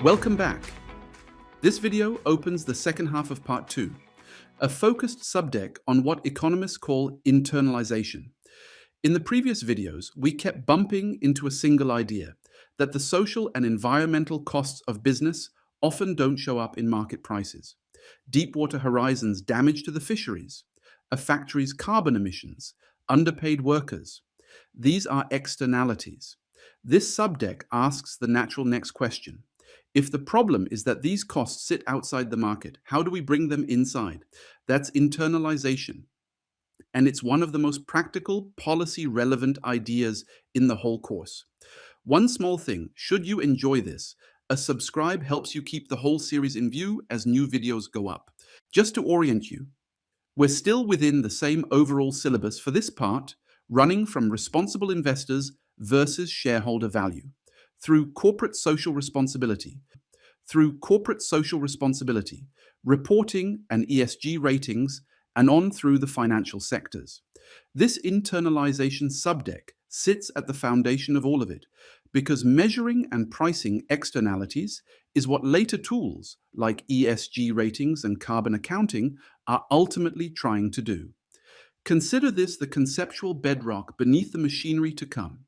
Welcome back. This video opens the second half of part 2, a focused subdeck on what economists call internalization. In the previous videos, we kept bumping into a single idea, that the social and environmental costs of business often don't show up in market prices. Deepwater Horizon's damage to the fisheries, a factory's carbon emissions, underpaid workers. These are externalities. This subdeck asks the natural next question. If the problem is that these costs sit outside the market, how do we bring them inside? That's internalization. And it's one of the most practical, policy-relevant ideas in the whole course. One small thing, should you enjoy this, a subscribe helps you keep the whole series in view as new videos go up. Just to orient you, we're still within the same overall syllabus for this part, running from responsible investors versus shareholder value, through corporate social responsibility, reporting and ESG ratings, and on through the financial sectors. This internalization subdeck sits at the foundation of all of it, because measuring and pricing externalities is what later tools like ESG ratings and carbon accounting are ultimately trying to do. Consider this the conceptual bedrock beneath the machinery to come.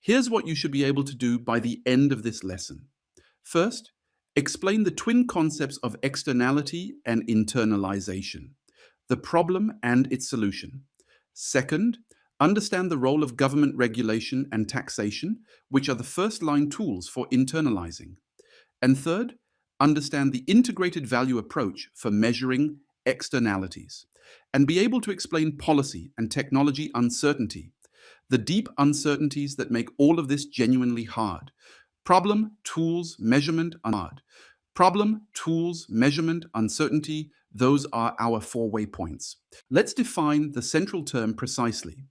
Here's what you should be able to do by the end of this lesson. First, explain the twin concepts of externality and internalization, the problem and its solution. Second, understand the role of government regulation and taxation, which are the first-line tools for internalizing. And third, understand the integrated value approach for measuring externalities, and be able to explain policy and technology uncertainty, the deep uncertainties that make all of this genuinely hard. Problem, tools, measurement, uncertainty, those are our 4 waypoints. Let's define the central term precisely.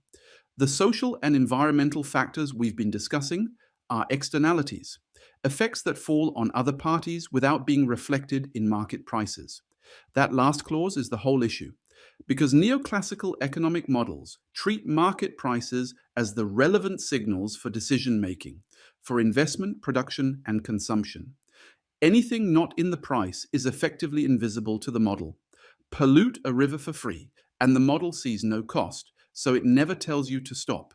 The social and environmental factors we've been discussing are externalities, effects that fall on other parties without being reflected in market prices. That last clause is the whole issue, because neoclassical economic models treat market prices as the relevant signals for decision-making, for investment, production, and consumption. Anything not in the price is effectively invisible to the model. Pollute a river for free, and the model sees no cost, so it never tells you to stop.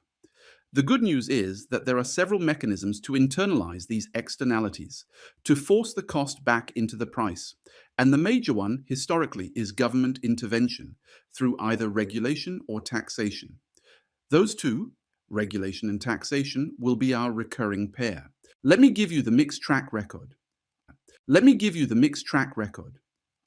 The good news is that there are several mechanisms to internalize these externalities, to force the cost back into the price. And the major one, historically, is government intervention, through either regulation or taxation. Those two, regulation and taxation, will be our recurring pair. Let me give you the mixed track record.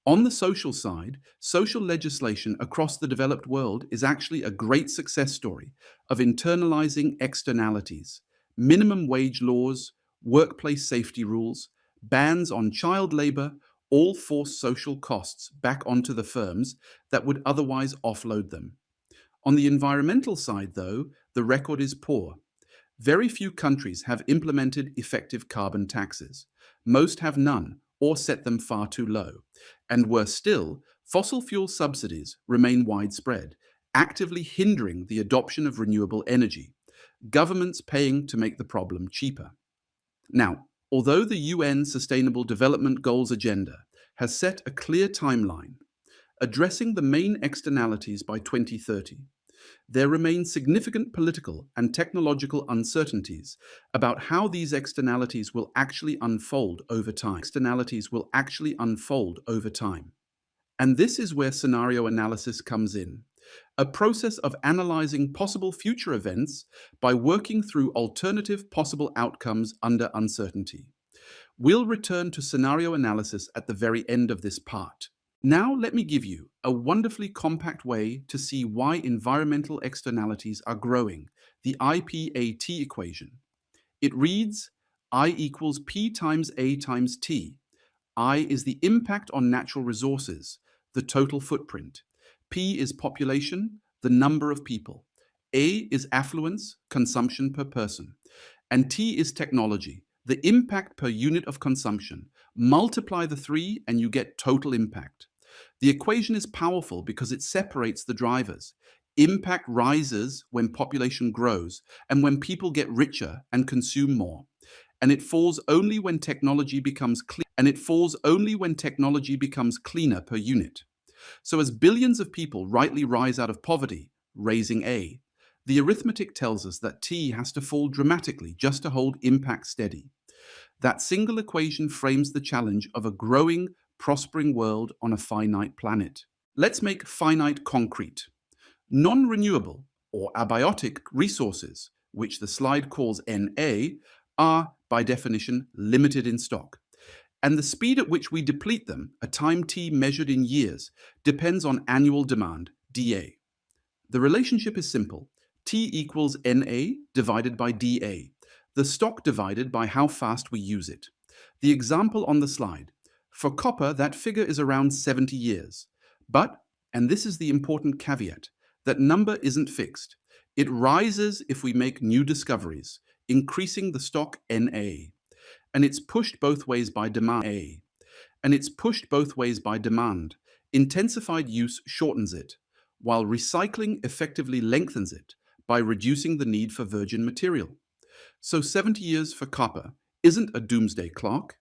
On the social side, social legislation across the developed world is actually a great success story of internalizing externalities. Minimum wage laws, workplace safety rules, bans on child labor, all force social costs back onto the firms that would otherwise offload them. On the environmental side, though, the record is poor. Very few countries have implemented effective carbon taxes. Most have none, or set them far too low. And worse still, fossil fuel subsidies remain widespread, actively hindering the adoption of renewable energy, governments paying to make the problem cheaper. Now, although the UN Sustainable Development Goals agenda has set a clear timeline, addressing the main externalities by 2030, there remain significant political and technological uncertainties about how these externalities will actually unfold over time. And this is where scenario analysis comes in, a process of analyzing possible future events by working through alternative possible outcomes under uncertainty. We'll return to scenario analysis at the very end of this part. Now let me give you a wonderfully compact way to see why environmental externalities are growing, the IPAT equation. It reads I equals P times A times T. I is the impact on natural resources, the total footprint. P is population, the number of people. A is affluence, consumption per person. And T is technology, the impact per unit of consumption. Multiply the 3 and you get total impact. The equation is powerful because it separates the drivers. Impact rises when population grows and when people get richer and consume more. and it falls only when technology becomes cleaner per unit. So as billions of people rightly rise out of poverty, raising A, the arithmetic tells us that T has to fall dramatically just to hold impact steady. That single equation frames the challenge of a growing, prospering world on a finite planet. Let's make finite concrete. Non-renewable or abiotic resources, which the slide calls NA, are, by definition, limited in stock. And the speed at which we deplete them, a time t measured in years, depends on annual demand, dA. The relationship is simple. T equals NA divided by dA, the stock divided by how fast we use it. The example on the slide. For copper, that figure is around 70 years. But, and this is the important caveat, that number isn't fixed. It rises if we make new discoveries, increasing the stock NA. And it's pushed both ways by demand. Intensified use shortens it, while recycling effectively lengthens it by reducing the need for virgin material. So 70 years for copper isn't a doomsday clock.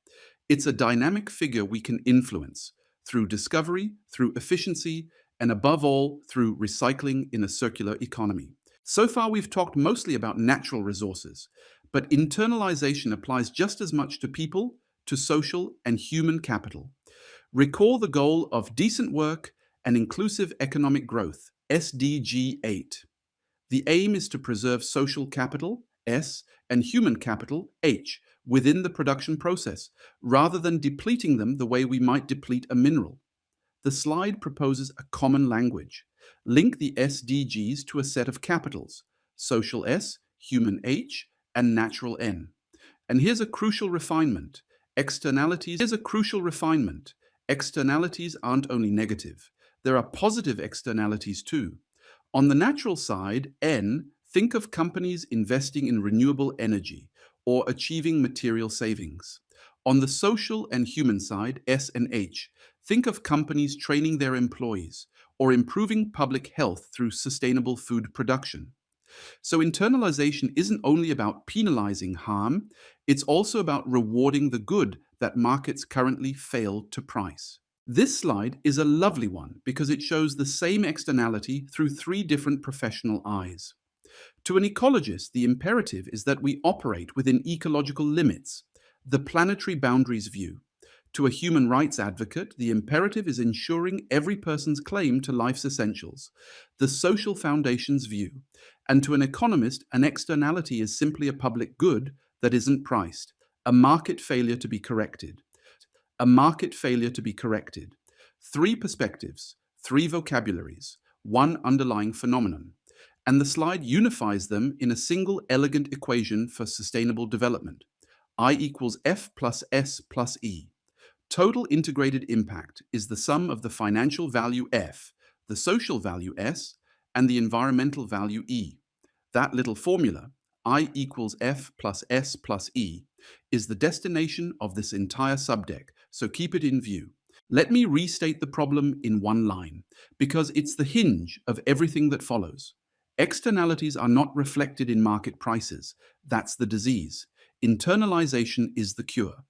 It's a dynamic figure we can influence through discovery, through efficiency, and above all, through recycling in a circular economy. So far, we've talked mostly about natural resources, but internalization applies just as much to people, to social and human capital. Recall the goal of decent work and inclusive economic growth, SDG 8. The aim is to preserve social capital, S, and human capital, H, within the production process, rather than depleting them the way we might deplete a mineral. The slide proposes a common language. Link the SDGs to a set of capitals, social S, human H, and natural N. And here's a crucial refinement. Externalities aren't only negative. There are positive externalities too. On the natural side, N, think of companies investing in renewable energy or achieving material savings. On the social and human side, S and H, think of companies training their employees or improving public health through sustainable food production. So internalization isn't only about penalizing harm, it's also about rewarding the good that markets currently fail to price. This slide is a lovely one because it shows the same externality through three different professional eyes. To an ecologist, the imperative is that we operate within ecological limits, the planetary boundaries view. To a human rights advocate, the imperative is ensuring every person's claim to life's essentials, the social foundation's view. And to an economist, an externality is simply a public good that isn't priced, a market failure to be corrected. Three perspectives, three vocabularies, one underlying phenomenon. And the slide unifies them in a single elegant equation for sustainable development. I equals F plus S plus E. Total integrated impact is the sum of the financial value F, the social value S, and the environmental value E. That little formula, I equals F plus S plus E, is the destination of this entire subdeck, so keep it in view. Let me restate the problem in one line, because it's the hinge of everything that follows. Externalities are not reflected in market prices. That's the disease. Internalization is the cure.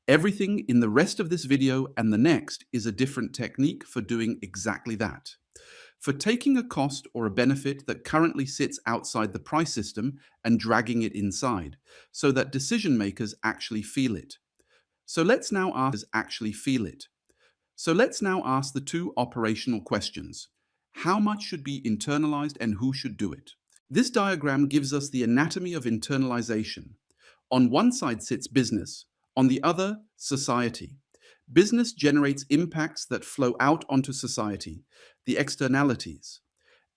Everything in the rest of this video and the next is a different technique for doing exactly that. For taking a cost or a benefit that currently sits outside the price system and dragging it inside, so that decision makers actually feel it. So let's now ask the two operational questions. How much should be internalized and who should do it? This diagram gives us the anatomy of internalization. On one side sits business, on the other, society. Business generates impacts that flow out onto society, the externalities.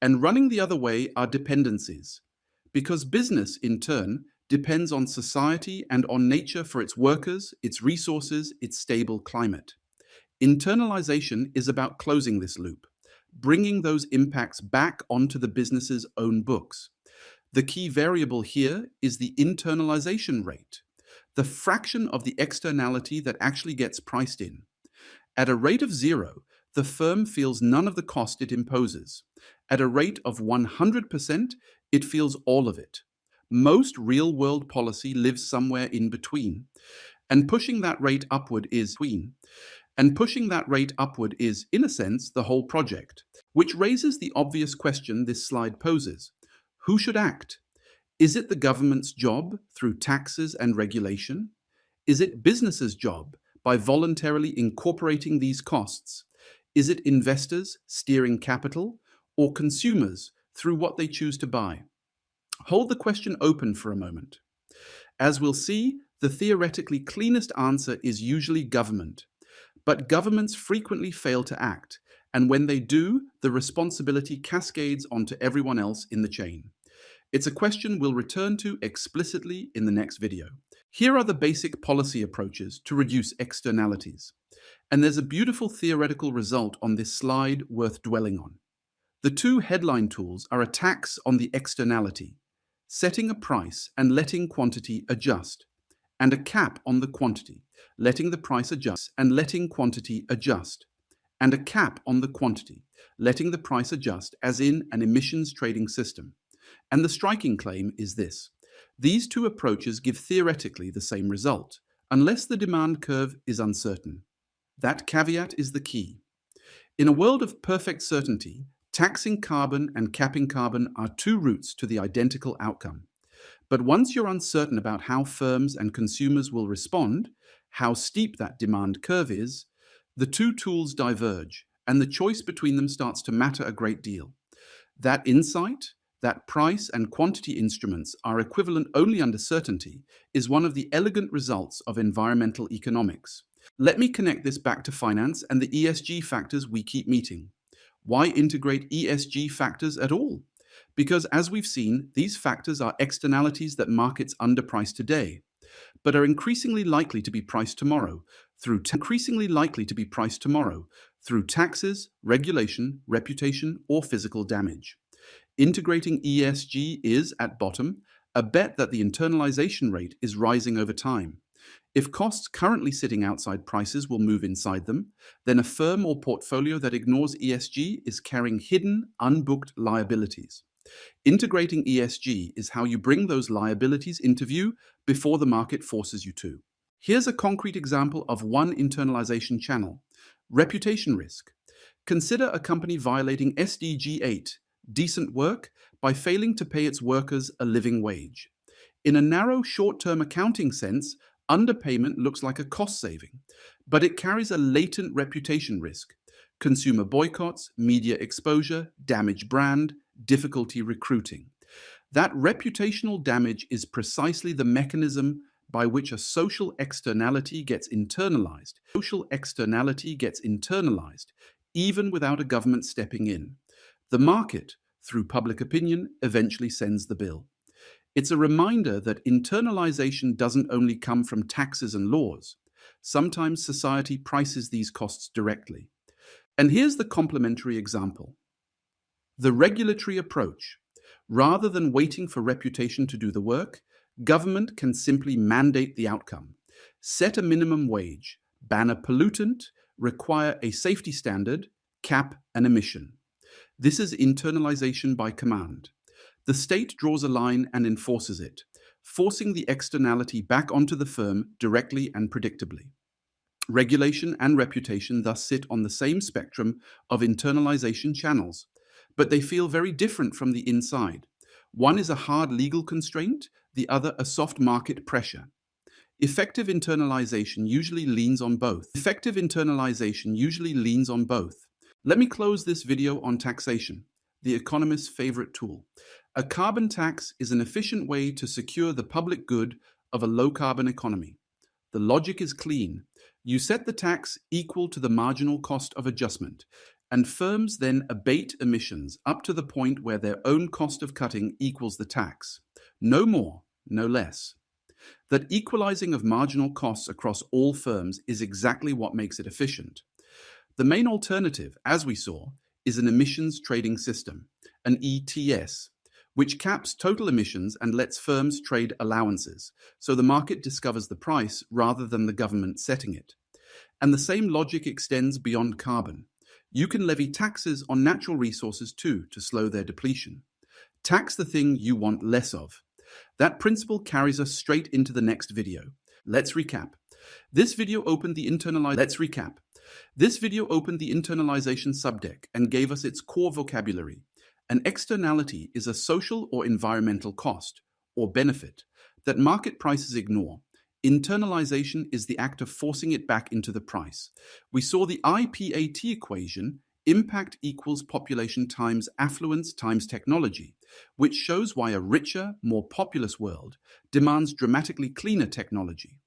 And running the other way are dependencies. Because business, in turn, depends on society and on nature for its workers, its resources, its stable climate. Internalization is about closing this loop, bringing those impacts back onto the business's own books. The key variable here is the internalization rate, the fraction of the externality that actually gets priced in. At a rate of 0, the firm feels none of the cost it imposes. At a rate of 100%, it feels all of it. Most real-world policy lives somewhere in between, and pushing that rate upward is in a sense, the whole project, which raises the obvious question this slide poses. Who should act? Is it the government's job through taxes and regulation? Is it businesses' job by voluntarily incorporating these costs? Is it investors steering capital, or consumers through what they choose to buy? Hold the question open for a moment. As we'll see, the theoretically cleanest answer is usually government. But governments frequently fail to act, and when they do, the responsibility cascades onto everyone else in the chain. It's a question we'll return to explicitly in the next video. Here are the basic policy approaches to reduce externalities. And there's a beautiful theoretical result on this slide worth dwelling on. The two headline tools are a tax on the externality, setting a price and letting quantity adjust, and a cap on the quantity, letting the price adjust and letting quantity adjust, and a cap on the quantity, letting the price adjust as in an emissions trading system. And the striking claim is this: these two approaches give theoretically the same result, unless the demand curve is uncertain. That caveat is the key. In a world of perfect certainty, taxing carbon and capping carbon are two routes to the identical outcome. But once you're uncertain about how firms and consumers will respond, how steep that demand curve is, the two tools diverge, and the choice between them starts to matter a great deal. That insight, that price and quantity instruments are equivalent only under certainty, is one of the elegant results of environmental economics. Let me connect this back to finance and the ESG factors we keep meeting. Why integrate ESG factors at all? Because as we've seen, these factors are externalities that markets underprice today, but are increasingly likely to be priced tomorrow through taxes, regulation, reputation, or physical damage. Integrating ESG is, at bottom, a bet that the internalization rate is rising over time. If costs currently sitting outside prices will move inside them, then a firm or portfolio that ignores ESG is carrying hidden, unbooked liabilities. Integrating ESG is how you bring those liabilities into view before the market forces you to. Here's a concrete example of one internalization channel: reputation risk. Consider a company violating SDG 8, decent work, by failing to pay its workers a living wage. In a narrow short-term accounting sense, underpayment looks like a cost saving, but it carries a latent reputation risk: consumer boycotts, media exposure, damaged brand, difficulty recruiting. That reputational damage is precisely the mechanism by which a social externality gets internalized. Even without a government stepping in. The market, through public opinion, eventually sends the bill. It's a reminder that internalization doesn't only come from taxes and laws. Sometimes society prices these costs directly. And here's the complementary example: the regulatory approach. Rather than waiting for reputation to do the work, government can simply mandate the outcome. Set a minimum wage, ban a pollutant, require a safety standard, cap an emission. This is internalization by command. The state draws a line and enforces it, forcing the externality back onto the firm directly and predictably. Regulation and reputation thus sit on the same spectrum of internalization channels, but they feel very different from the inside. One is a hard legal constraint, the other a soft market pressure. Effective internalization usually leans on both. Let me close this video on taxation, the economist's favorite tool. A carbon tax is an efficient way to secure the public good of a low-carbon economy. The logic is clean. You set the tax equal to the marginal cost of adjustment, and firms then abate emissions up to the point where their own cost of cutting equals the tax. No more, no less. That equalizing of marginal costs across all firms is exactly what makes it efficient. The main alternative, as we saw, is an emissions trading system, an ETS, which caps total emissions and lets firms trade allowances, so the market discovers the price rather than the government setting it. And the same logic extends beyond carbon. You can levy taxes on natural resources too to slow their depletion. Tax the thing you want less of. That principle carries us straight into the next video. Let's recap. This video opened the internalization subdeck and gave us its core vocabulary. An externality is a social or environmental cost, or benefit, that market prices ignore. Internalization is the act of forcing it back into the price. We saw the IPAT equation, impact equals population times affluence times technology, which shows why a richer, more populous world demands dramatically cleaner technology.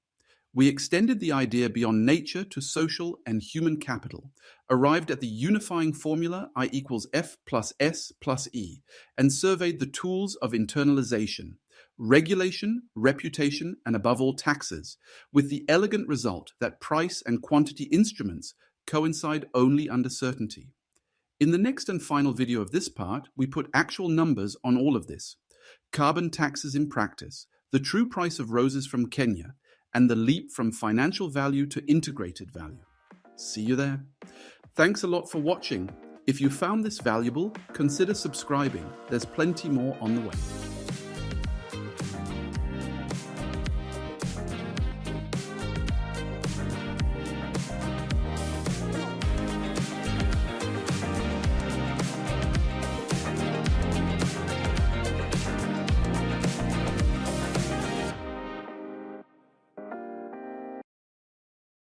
We extended the idea beyond nature to social and human capital, arrived at the unifying formula I equals F plus S plus E, and surveyed the tools of internalization, regulation, reputation, and above all taxes, with the elegant result that price and quantity instruments coincide only under certainty. In the next and final video of this part, we put actual numbers on all of this. Carbon taxes in practice, the true price of roses from Kenya, and the leap from financial value to integrated value. See you there. Thanks a lot for watching. If you found this valuable, consider subscribing. There's plenty more on the way.